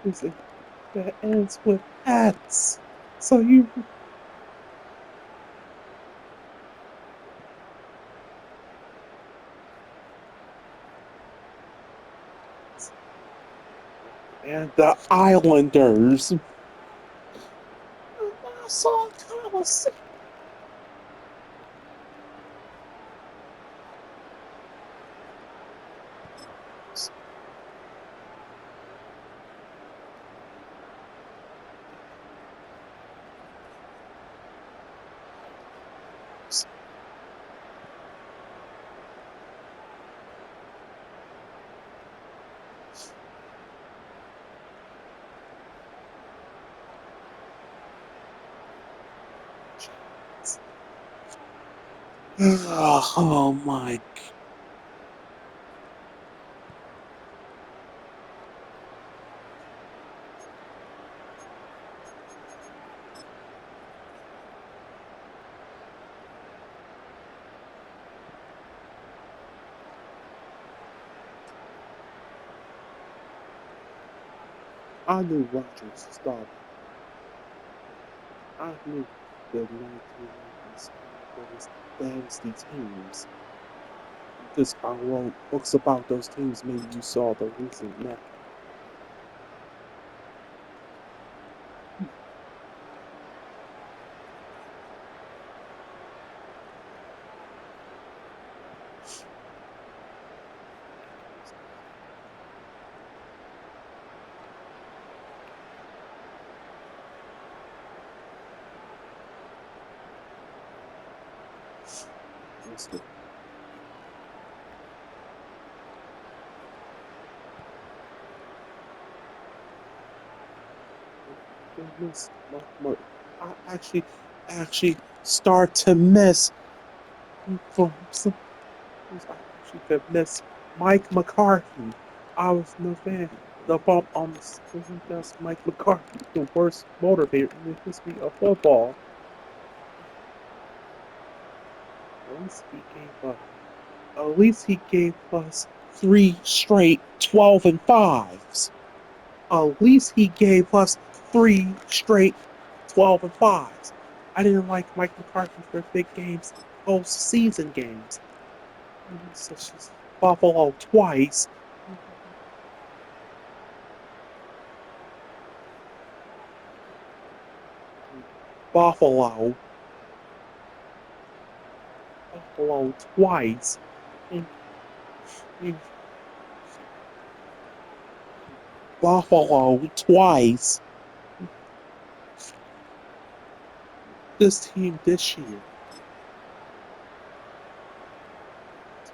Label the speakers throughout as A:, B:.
A: is it that ends with X. So you and the Islanders. Nassau Coliseum. Oh my! I knew Rogers started. I knew the 1990s those dynasty teams because I wrote books about those teams. Maybe you saw the recent net. Mister. Miss I actually start to miss from some. I actually could miss Mike McCarthy. I was no fan. The bump on the that's Mike McCarthy, the worst motivator in the history of football. At least he gave us. At least he gave us three straight 12 and fives. At least he gave us three straight 12 and fives. I didn't like Mike McCarthy for big games, postseason games, such as Buffalo twice. Buffalo, Buffalo twice. Buffalo twice. This team this year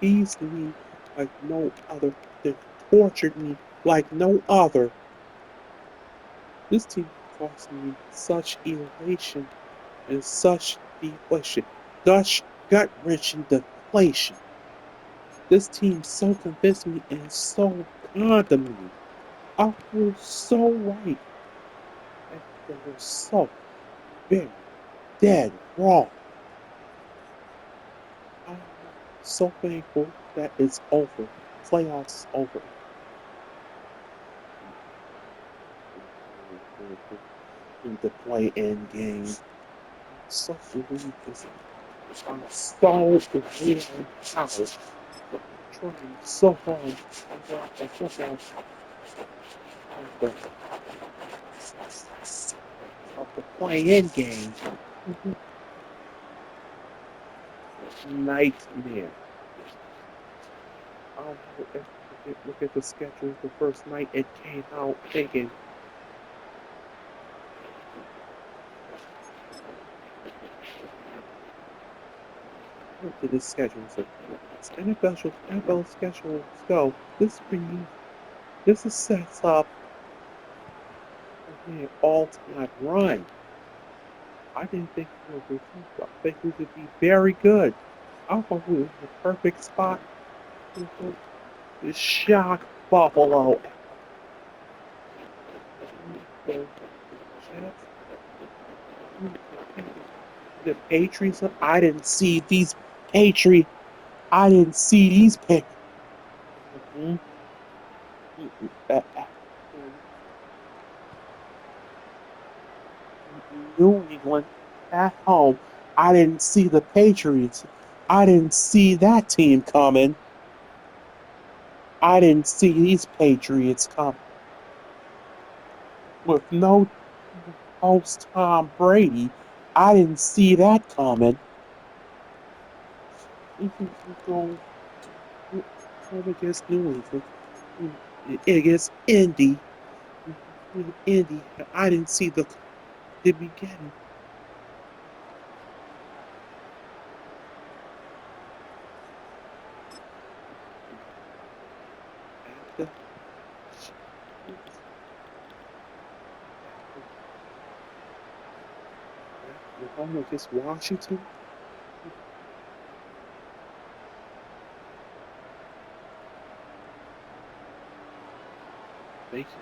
A: teased me like no other. They tortured me like no other. This team caused me such elation and such deflation, gush, gut wrenching deflation. This team so convinced me and so conned me. I was so right, and they were so very dead wrong. I'm so thankful that it's over. Playoffs over. In the play-in game. So relieved. I'm so relieved out. Trying so hard to get the of the play-in game. Nightmare. I'll look at the schedule the first night it came out thinking, look at this schedule. So, NFL schedule go. This is sets up an all-time run. I didn't think we would be, I think we would be very good. I thought we were in the perfect spot to shock Buffalo. The Patriots. I didn't see these Patriots. I didn't see these picks. New England at home. I didn't see the Patriots. I didn't see that team coming. I didn't see these Patriots coming. With no host Tom Brady, I didn't see that coming. Go home against New England, against Indy. I didn't see the beginning. At the home against Washington. Thank you.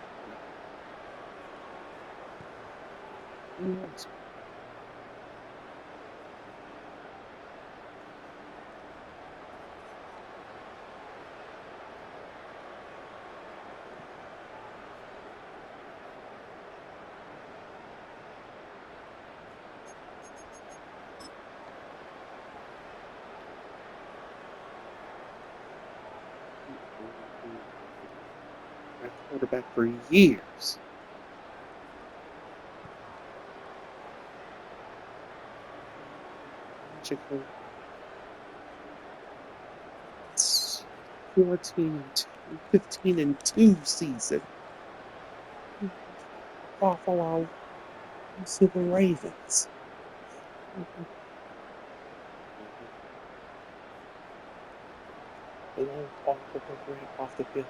A: My quarterback for years. Magical 14 and 15 and 2 season. Buffalo to the Ravens. Blown off the field.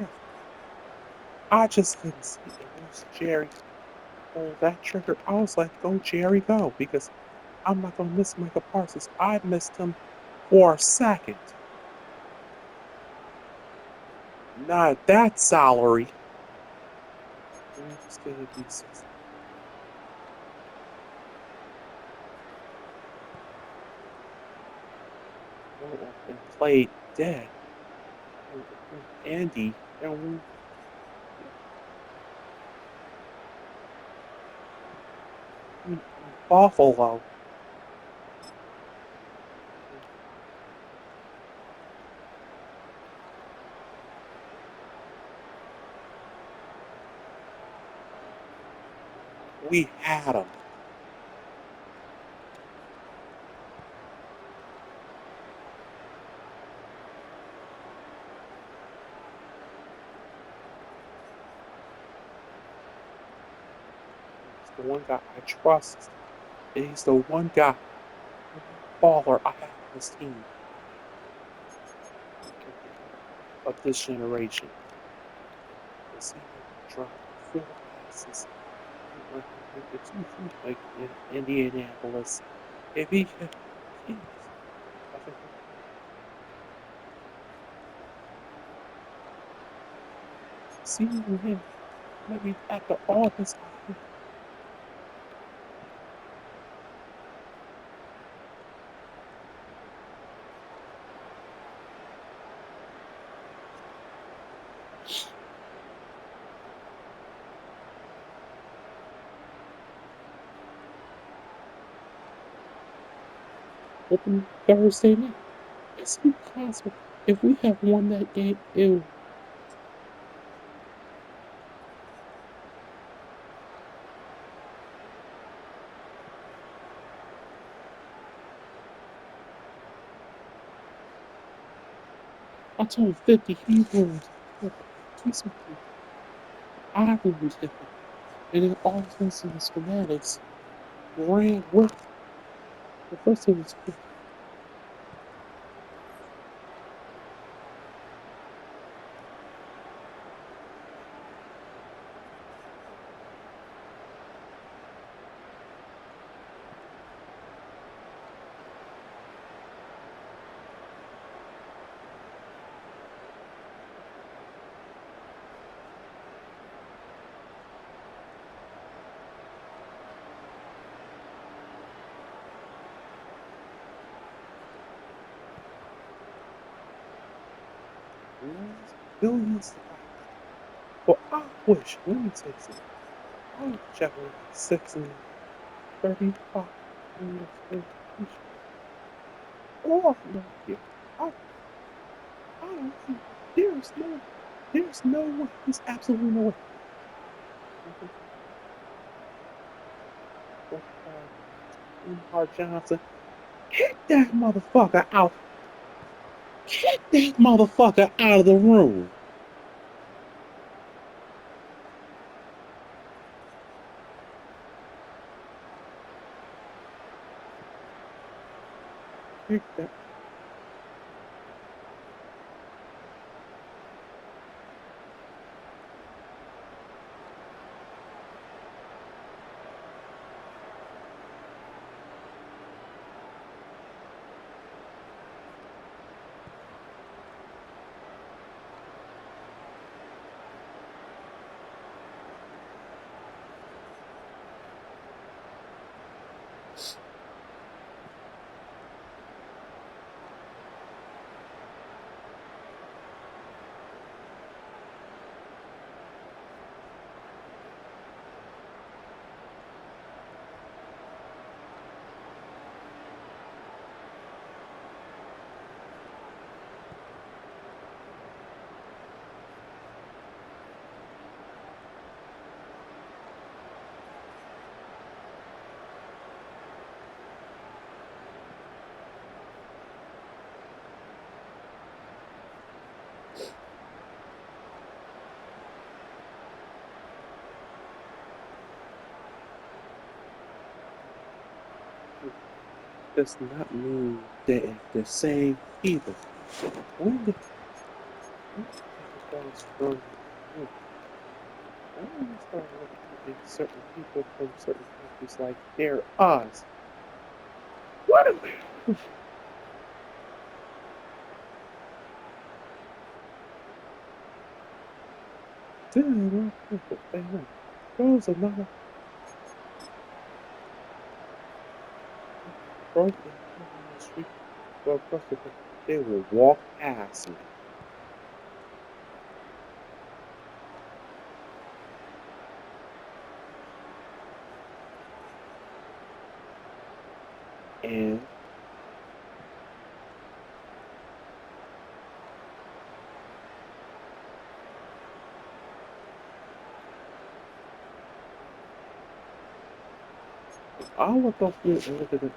A: Yeah, I just couldn't see it. Once Jerry pulled that trigger, I was like, go, Jerry, go. Because I'm not going to miss Michael Parsons. I missed him for a second. Not that salary. It's going to be and played dead. Andy and Buffalo. We had him. He's the one guy I trust. He's the one guy, baller I have on this team of this generation. To see him drop 4 passes like in Indianapolis. If he could, I think seeing him maybe at the office, open Thursday night. It's impossible. If we have won that game, I told 50 he ruled. He's I ruled him. And then offense and the schematics ran with the first thing was billions of dollars. Well, I wish, let me tell you something. I was chapter like 6 and 35 years old. Or no here. I, I don't think there's no way. There's absolutely no way. Hart Johnson, kick that motherfucker out. Kick that motherfucker out of the room. Kick that. Does not mean that the same either. When the goes from when we start looking at certain people from certain countries like they're us. What a damn those are not broken in the street or across the country. They will walk past me. And I look up and look at it.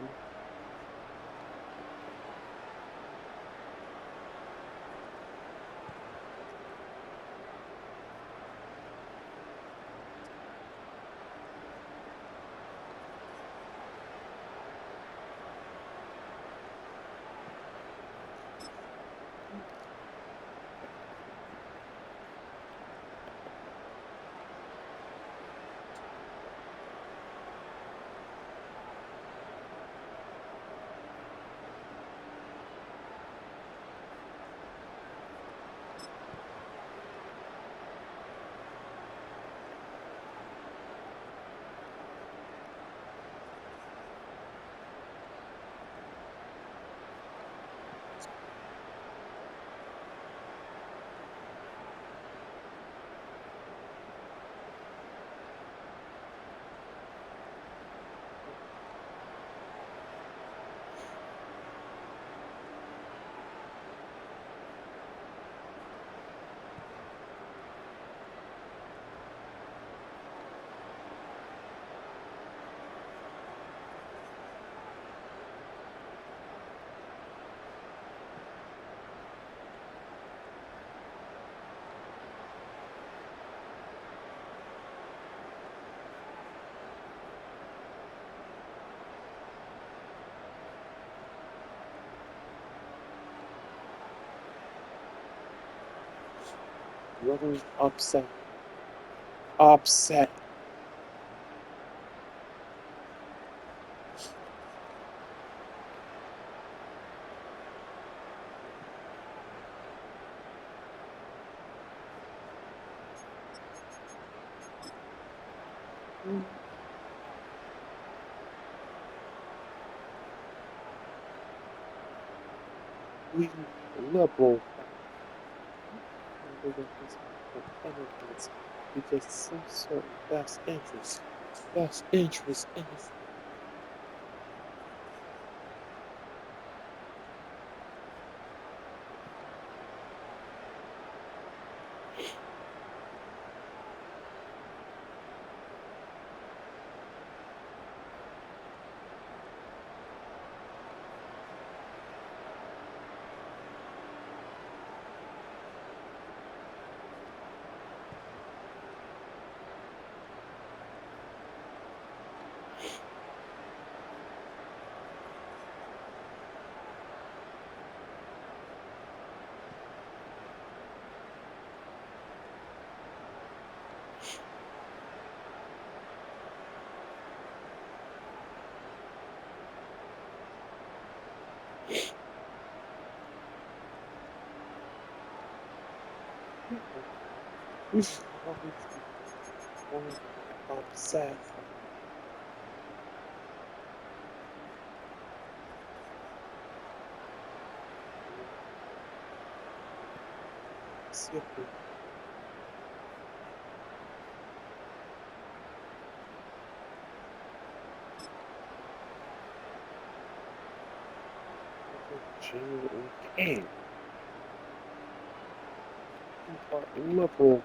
A: Really upset. Upset. We liberal. with his enemies because some sort of best interest in his we should always be one upset. Simply genuinely can. You are liberal.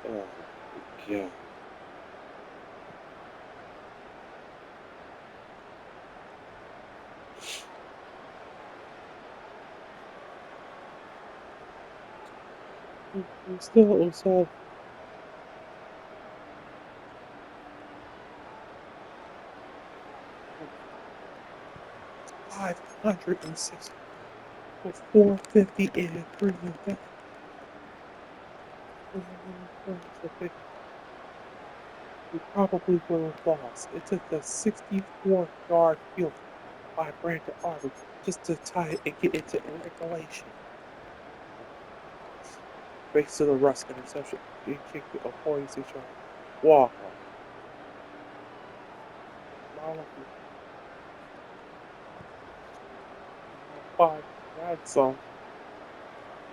A: Oh, yeah. I'm still 506 for 450 and 3 back. We probably would have lost. It took a 64-yard field by Brandon Aubrey just to tie it and get into regulation. Thanks to the Russ interception, he kicked a 46-yard walk off. Five red zone.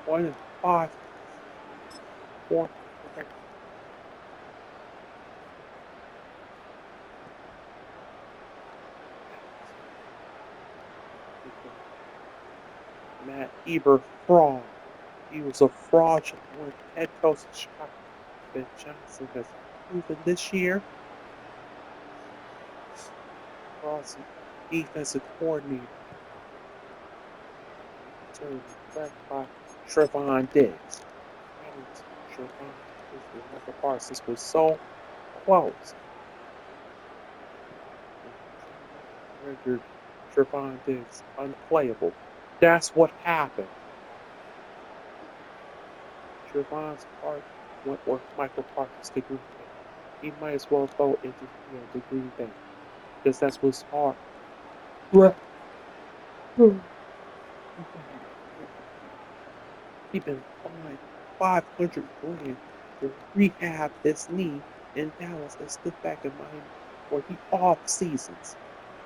A: 1 and 5. 4. Okay. Matt Eber fraud. He was a fraudulent head coach in Chicago. Ben Johnson has proven this year. Cross defensive coordinator. Turned back by Trevon Diggs. Trevon Diggs, Michael Parsons was so close. Rendered Trevon Diggs unplayable. That's what happened. Trevon's part went with Michael Parsons to Green Bay. He might as well go into the Green Bay because that's what's hard. Right. He been fined 500 grand to rehab his knee in Dallas and stood back in Miami for the off seasons.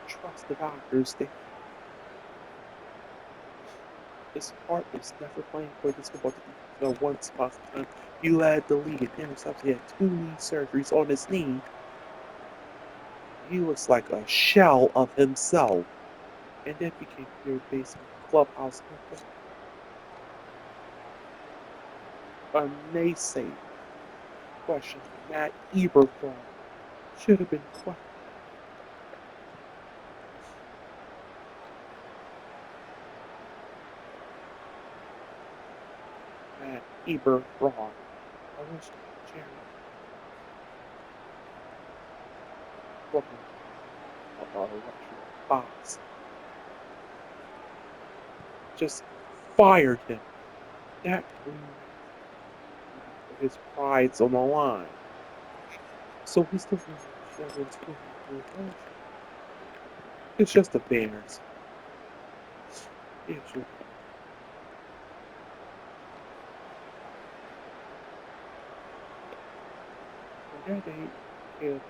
A: Trust the doctors. His heart is never playing for this football team. No, once upon a time, he led the league in interceptions. He had 2 knee surgeries on his knee. He was like a shell of himself. And then became their basement clubhouse a naysay question. Matt Eberflus should have been questioned. Matt Eberflus. I wish Jerry Brooklyn electric box just fired him. That Green his pride's on the line. So he's still going to show his version. It's just the Bears. It's just that they killed him.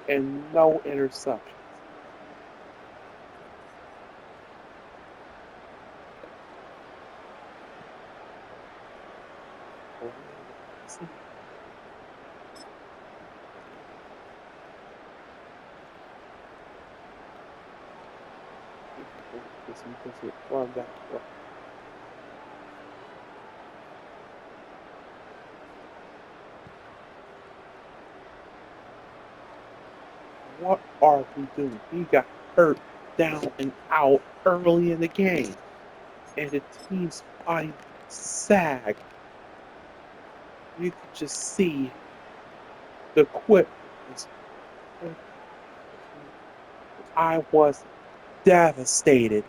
A: And no interceptions. Run back. What are we doing? He got hurt down and out early in the game. And the team's body sagged. You could just see the quit. I was devastated.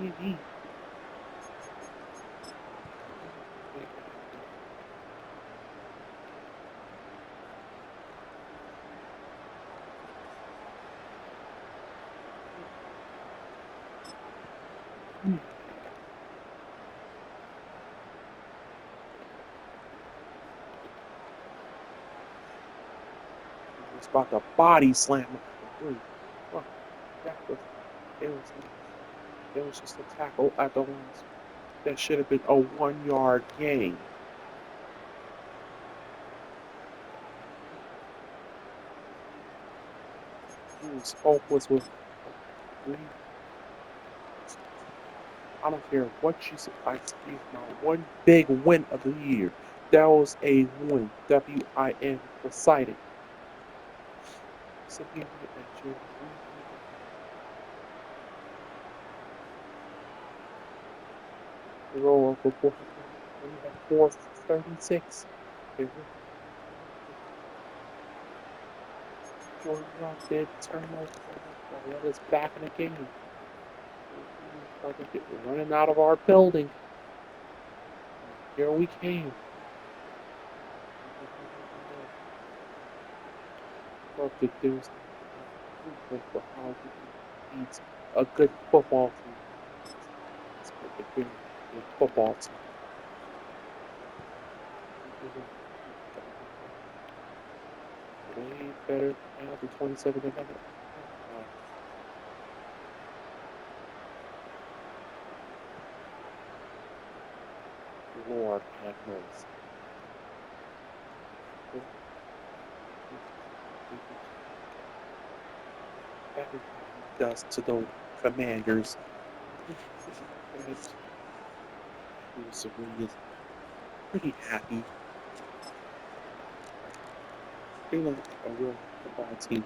A: Maybe. Was about to body slam him. Well, it was it was just a tackle at the ones that should have been a 1 yard gain. His hope was with Green. I don't care what you say. I speak my one big win of the year. That was a win. W-I-N for citing. So he went at you. Roll over 436. Jordan Love did turn over. Let us back in the game. We're running out of our building. Here we came. Love to do for how he beats a good football team. It's a good football team. Way better now than 27 to 11. Lord have mercy. Everything he does to the Commanders. He was really pretty happy. They look a real football team.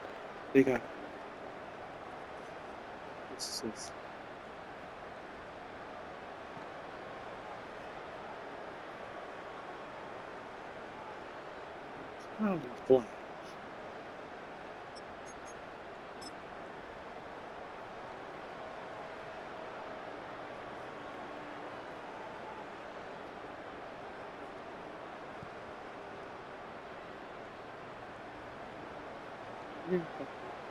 A: They got this is kind of flash.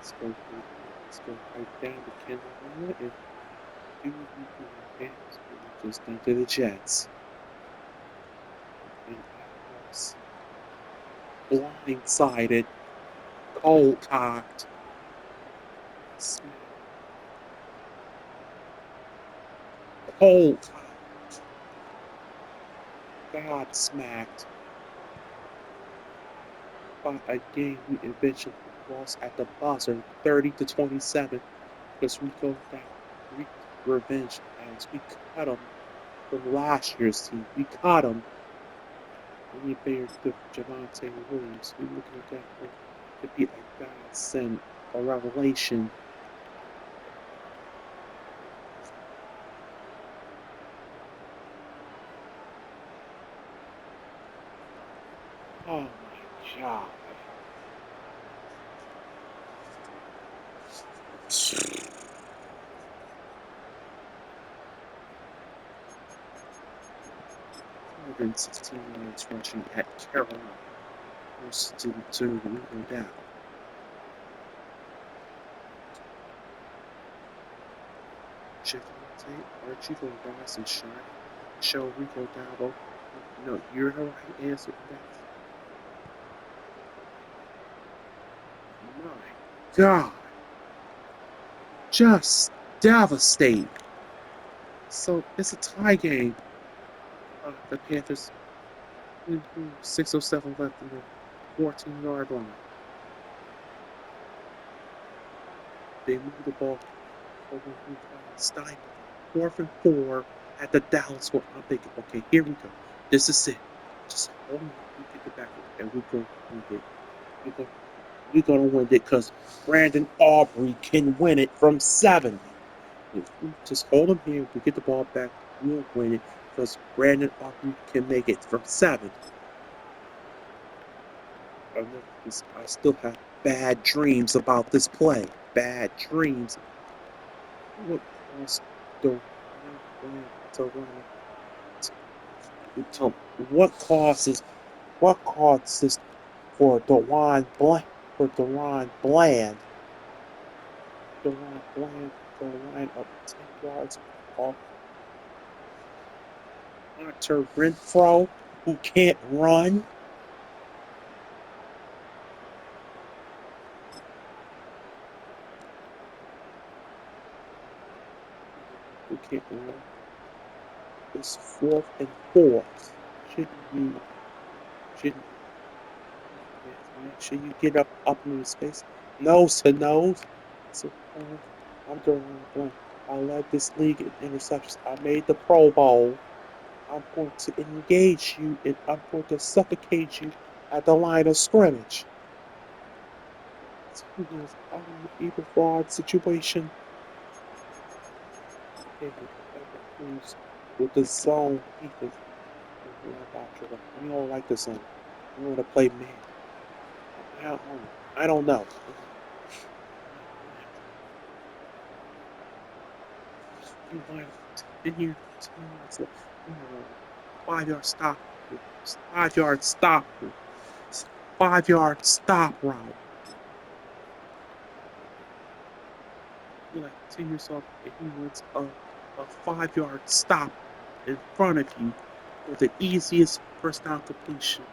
A: Let's go right down to Carolina and do the games. Just into the Jets. And I was blindsided, cold-cocked, cold-cocked, God-smacked by a game we eventually lost at the buzzer, 30-27, because we go down revenge as we cut them from last year's team. We caught them. And we bear the Javante Williams. We looking at that to be a godsend a revelation. Oh my God. 216 yards rushing at Carolina. First to Rico down. Check the tape. Archie will rise and shine. Show Rico Dabo. No, you're the right answer. My God. Just devastating. So it's a tie game. The Panthers, 6:07 left in the 14-yard line. They move the ball over Stein. 4th and 4 at the Dallas 4. I'm thinking, okay, here we go. This is it. Just hold on. We pick it back up, and we're going to win it. We're going to win it because Brandon Aubrey can win it from 70. If we just hold him here, we get the ball back, we'll win it because Brandon Aubrey can make it from 70. I still have bad dreams about this play. Bad dreams. What caused the to run? What causes for Dewan Bland to line up 10 yards off Hunter Renfro, who can't run? Who can't run? It's 4th and 4. Shouldn't make sure you get up in his face, nose to nose. So I'm doing one. I led this league in interceptions. I made the Pro Bowl. I'm going to engage you and I'm going to suffocate you at the line of scrimmage. So, I'm an evil fraud situation. With the zone defense. We don't like the zone. We want to play man. I don't know. You line in here, 5-yard stop, 5-yard stop, 5-yard stop route. You like to yourself, if he wants a 5-yard stop in front of you with the easiest first down completion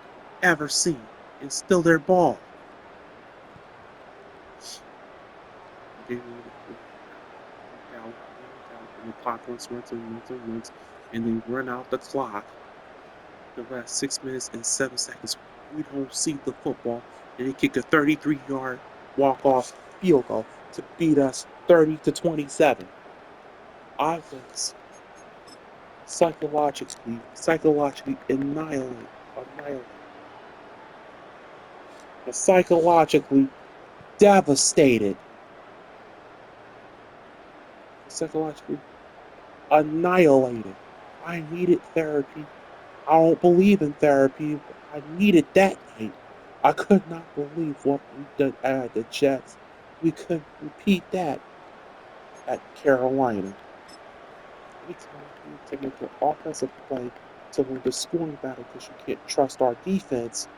A: ever seen, and still their ball. Down, and the clock runs, and they run out the clock. The last 6 minutes and 7 seconds, we don't see the football, and they kick a 33-yard walk-off field goal to beat us 30-27. I was psychologically annihilated. Psychologically devastated. Psychologically annihilated. I needed therapy. I don't believe in therapy, but I needed that night. I could not believe what we did at the Jets. We couldn't repeat that at Carolina. We tried to make an offensive play to win the scoring battle because you can't trust our defense.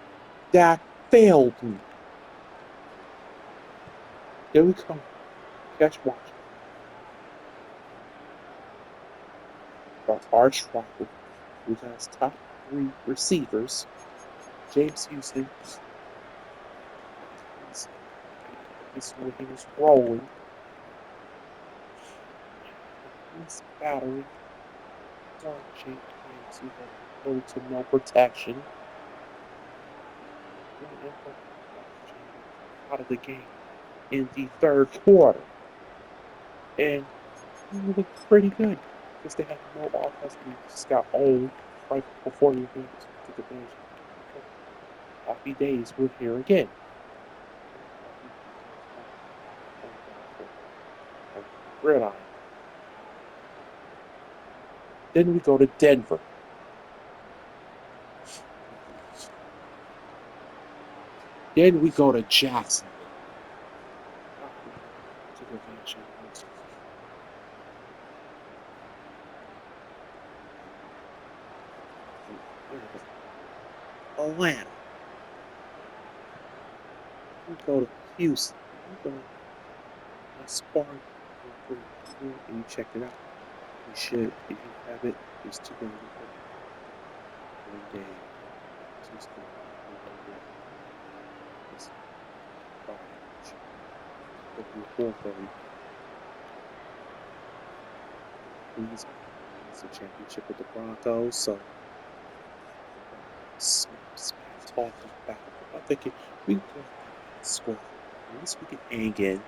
A: That failed me. Here we come. Catch watch. Our arch rival, who has top 3 receivers, James Houston. This is when he was rolling. This battery. James Houston had little to no protection. Out of the game in the 3rd quarter. And he looked pretty good because they had no offense. We just got old right before the game took advantage. Happy days, we're here again. Gridiron. Then we go to Denver. Then we go to Jacksonville. To the division. Atlanta. We go to Houston. We go to Spartan. And you check it out. You should, if you have it, it's 2 days. 1 day, Tuesday, 1 day. It's Friday. Go to 4:30. Please, it's a championship with the Broncos, so smack talk back. I'm thinking we can go score. At least we can hang in.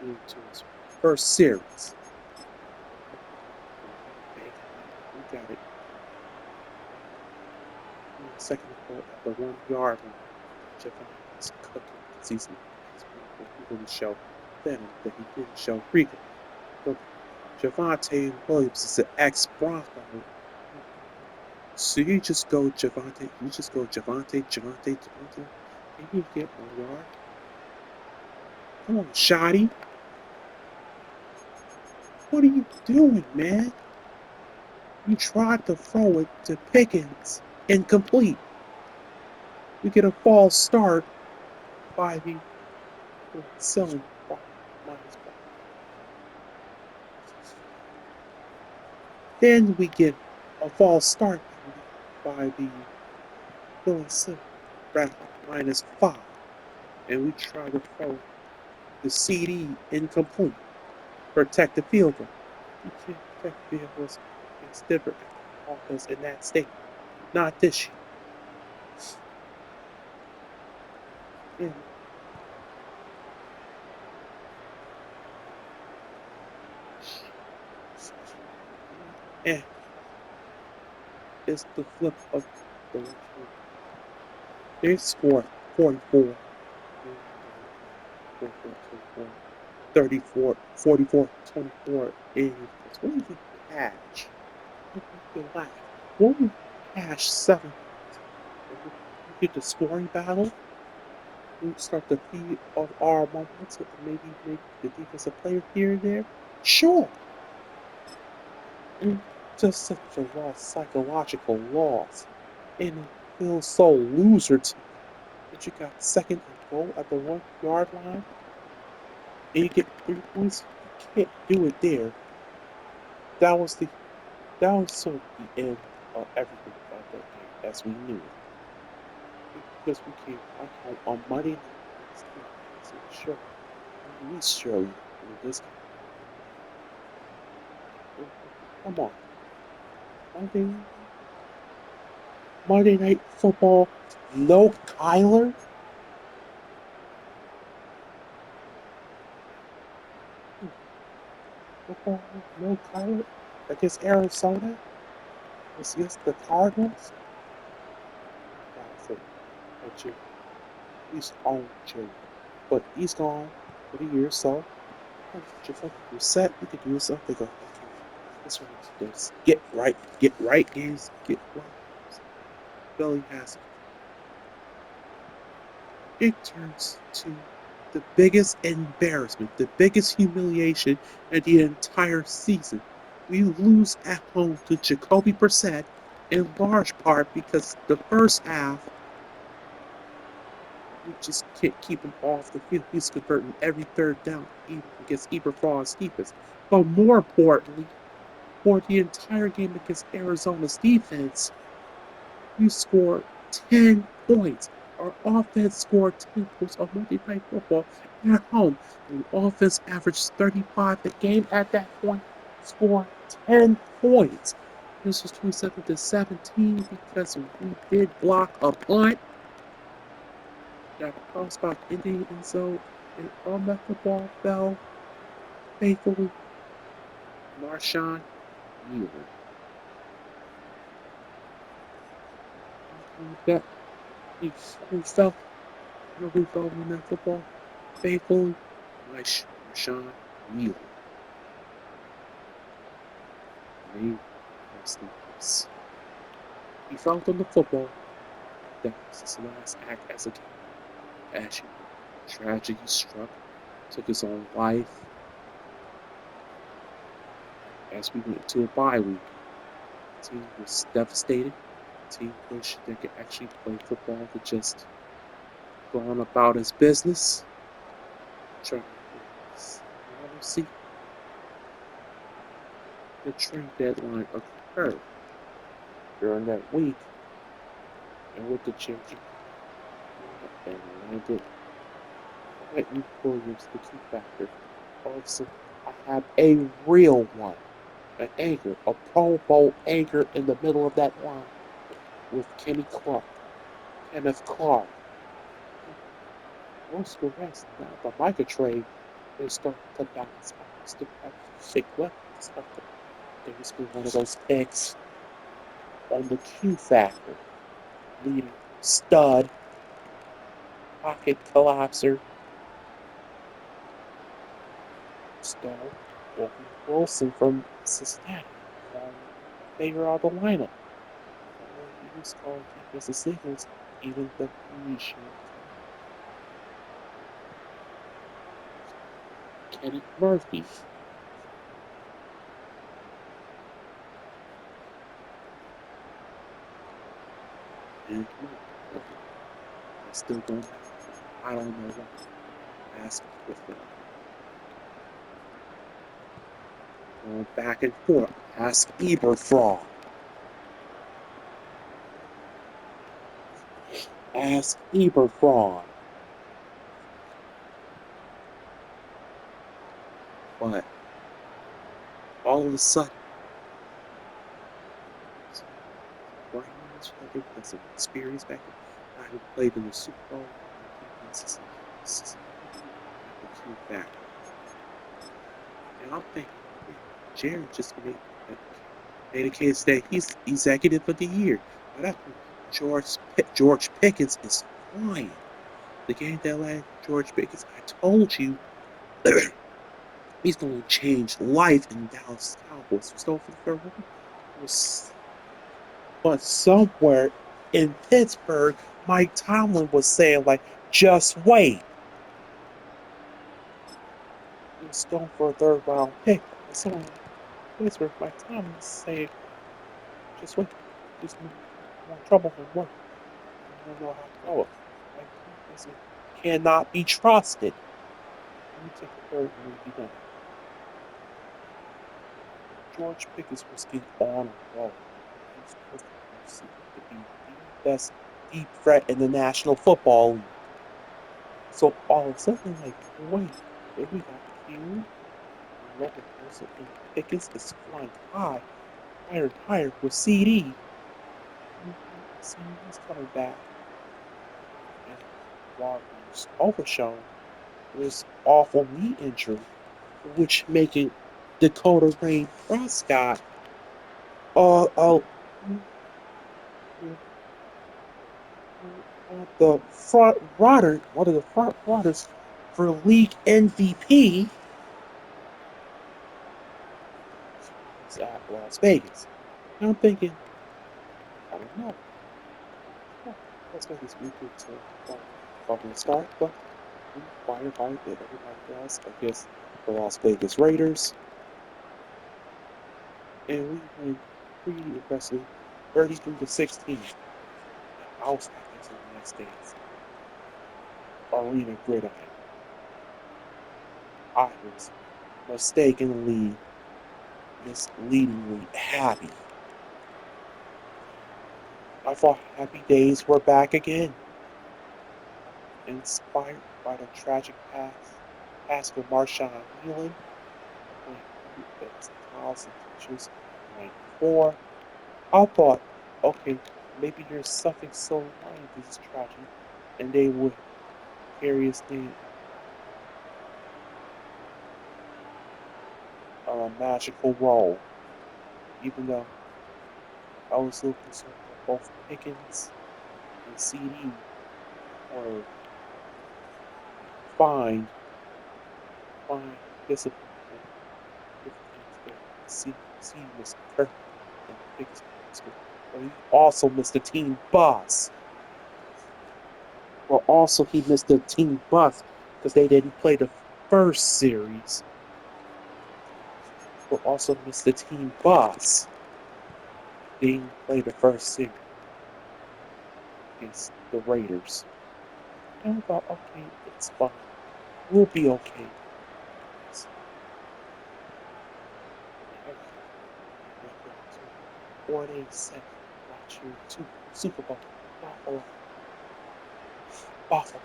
A: To his first series. We got it. Second goal at the 1 yard line. Javon is cooking season. He really showed then that he didn't show frequently. But Javonte Williams is an ex-Bronco. So you just go Javonte, and you get 1 yard. Come on, Shotty. What are you doing, man? You tried to throw it to Pickens. Incomplete. We get a false start by the selling minus. Then we get a false start by the Philly -5. And we try to throw the CD incomplete. Protect the field goal. You can't protect the field goals against different offense in that state. Not this year. And it's the flip of the they scored 44, 34, 44, 24 in what was the patch? What we patch 7? You get the scoring battle. We start to feed of our momentum and maybe make the defensive player here and there. Sure. And just such a loss, psychological loss. And it feels so loser to me. But you got second and goal at the 1 yard line. And you get 3 points. You can't do it there. That was sort of the end of everything about that game as we knew it. Because we came on Monday night. Sure. At least surely in this game. Come on. Monday Night Football. No Kyler. Football. No Kyler against Arizona. It's against the Cardinals. But you, he's on Jerry, but he's gone for the year. So just like you're set, you can do something. Go. Okay, this one is get right games, get right. Billy has it turns to the biggest embarrassment, the biggest humiliation in the entire season. We lose at home to Jacoby Brissett in large part because the first half we just can't keep him off the field. He's converting every third down even against Eberflaw's defense. But more importantly, for the entire game against Arizona's defense, we scored 10 points. Our offense scored 10 points on Monday Night Football at home. And the offense averaged 35 a game at that point, scored 10 points. This was 27-17 because we did block a punt that crossed by Indian end zone, and on that football fell faithfully Marshawn Wheeler. That he fell You know who fell in that football faithfully? Marshawn Wheeler. May rest in peace. He fell on the football. That was his last act as a kid. As you know, tragedy struck, took his own life. As we went to a bye week, the team was devastated. The team wished they could actually play football, could just go on about his business. Trying to see the trade deadline occurred during that week, and with the change and landed Quentin Williams, the key factor. Also, I have a real one, an anchor, a Pro Bowl anchor in the middle of that line with Kenneth Clark. Most of the rest, now the Micah trade, they start to bounce back. Still have sick weapons. There was one of those picks on the Q factor, leading stud, pocket collapser, stole Wilson from Cincinnati. Figure out the lineup. He was called defensive signals, even the Venetian. Kenny Murphy. And I still don't. I don't know why. Ask with them. Going back and forth. Ask Eberfraud. Ask Eberfraud. But all of a sudden, Brian Schlechter has some experience back there. I who played in the Super Bowl. This is the key factor. And I'm thinking, Jared just made a case that he's executive of the year. But George Pickens is flying. The game that last George Pickens, I told you, he's going to change life in Dallas Cowboys. So for the third one, but somewhere in Pittsburgh, Mike Tomlin was saying, like, just wait. He was going for a third round pick. And someone in Pittsburgh, Mike Tomlin was saying, just wait. Just more trouble than work. I don't know how to go. Mike Tomlin cannot be trusted. Let me take the third and we'll be done. George Pickens was getting on a roll. He's perceived to be the best deep threat in the National Football League. So all of a sudden, like, wait, then we got Q, Logan Wilson, and Pickens is flying higher and higher with CD. CD's coming back. And Wagner's overshown this awful knee injury, which making Dakota Rain Prescott the front runner, one of the front runners for league MVP is at Las Vegas. And I'm thinking, I don't know. Las Vegas we could from the start, but we firefight that everybody does against the Las Vegas Raiders. And we win pretty impressively, 33-16. I was happy to the next day's arena gridiron. I was mistakenly, misleadingly happy. I thought happy days were back again. Inspired by the tragic past of Marshawn Wheelan, playing 1,000 teachers in 94. I thought, okay, maybe there's something so lying to this tragedy, and they would carry his name on a magical role. Even though I was a little concerned that both Pickens and CD were find discipline with see Mr. Kirk and the biggest basket. But he also missed the team bus. Well, also he missed the team bus because they didn't play the first series. But also missed the team bus. They didn't play the first series against the Raiders. And I thought, okay, it's fine. We'll be okay. So, okay. 4 days watch your Super Bowl. Buffalo.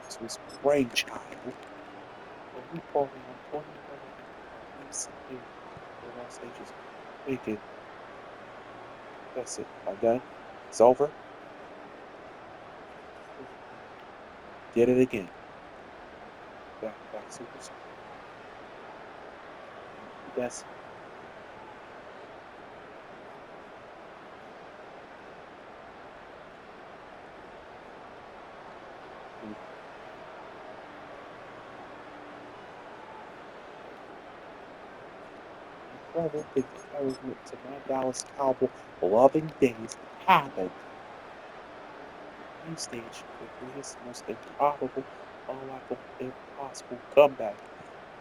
A: This was brainchild. When we called him on 20 minutes, we sit here in Los Angeles thinking, that's it, I'm done. It's over. Did it again. Back superstar. That's incredible encouragement to my Dallas Cowboy loving days happened. Main stage, the greatest, most improbable, unlikely, impossible comeback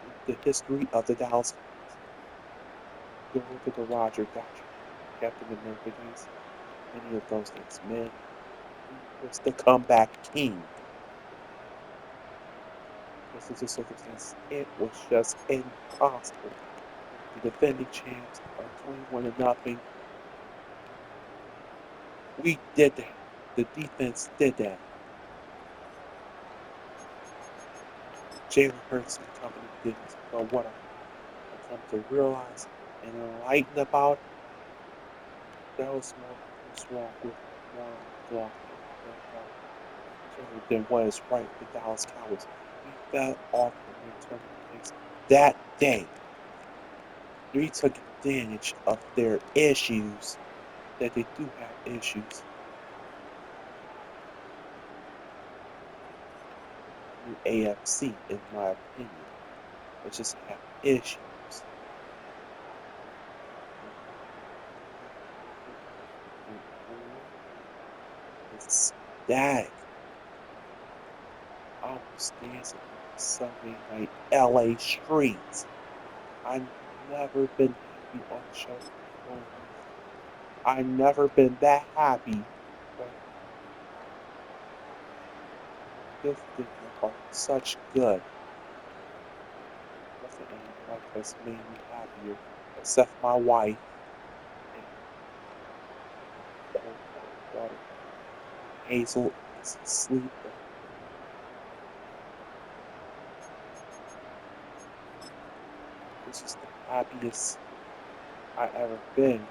A: in the history of the Dallas Cowboys. Go look at the Roger Dodger, Captain America days, any of those days. Man, he was the comeback king. This is the circumstance. It was just impossible. The defending champs are 21-0. We did that. The defense did that. Jalen Hurts and company didn't. But what I come to realize and enlighten about, that was wrong with one than what is right with the Dallas Cowboys. We fell off the return place that day. We took advantage of their issues, that they do have issues. The AFC, in my opinion, they just have issues. It's static. I was dancing on Sunday night LA streets. I've never been happy on the show. I've never been that happy. But this did my heart such good. Nothing in life has made me happier except my wife and daughter. Hazel is asleep. This is the happiest I ever been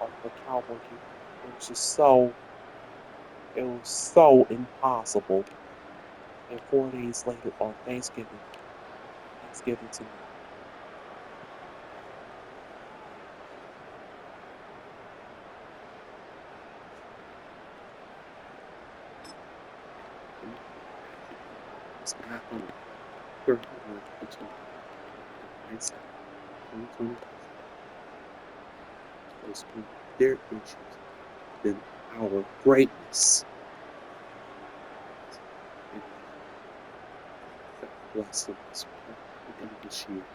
A: on the Cowboy game. It was so impossible. And 4 days later on Thanksgiving to me. It's happened. 31 between hindsight, 2020 was when their issues than our greatness. And God bless them at the end of this year.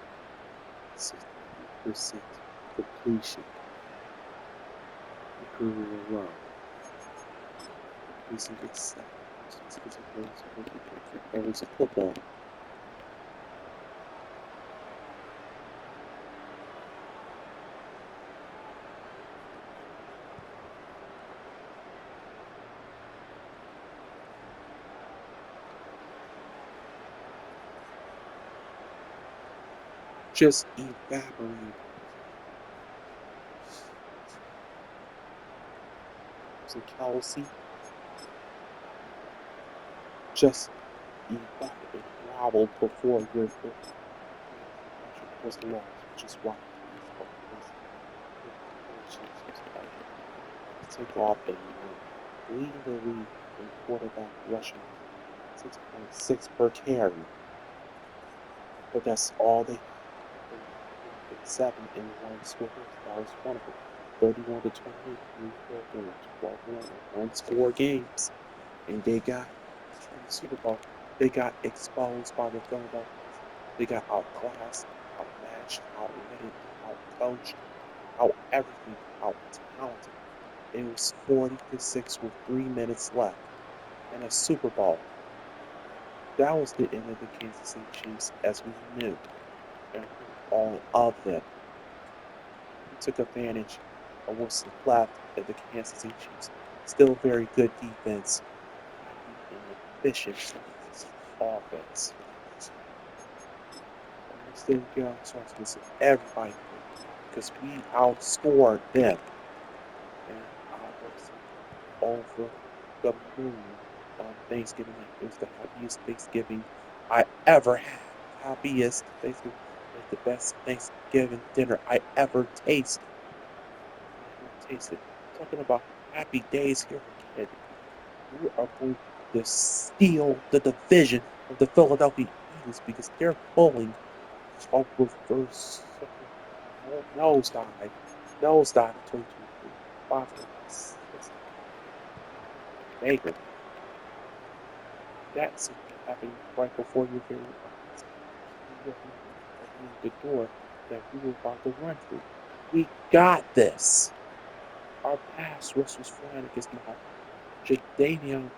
A: 60% completion. The career low. Increasing its status. It was a football. Just evaporated. So Kelsey just evaporated, wobbled before your foot was lost, which is why take off and lead the league. and quarterback rushing 6.6 per carry. But that's all they had. They had 7 in one score. That was one of them. 31 to 28, 3-4 games, 12-1 one-score games. And they got in the Super Bowl. They got exposed by the Philadelphia. They got outclassed, outmatched, outwitted, outcoached, out everything, out talented. It was 40-6 with 3 minutes left in a Super Bowl. That was the end of the Kansas City Chiefs as we knew, and all of them. He took advantage of what's left of the Kansas City Chiefs. Still very good defense, and efficient offense. And we still get on charts against everybody because we outscored them. And I was over the moon on Thanksgiving night. It was the happiest Thanksgiving I ever had. Happiest Thanksgiving. It's the best Thanksgiving dinner I ever tasted. Talking about happy days here again. We are going to steal the division of the Philadelphia Eagles because they're pulling off reverse nosedive, nosedive in 2023. 5.6 Baker. That's happening right before your very eyes. You opening the door that we were about to run through. We got this. Our pass rush was flying against Mahomes. Jadavion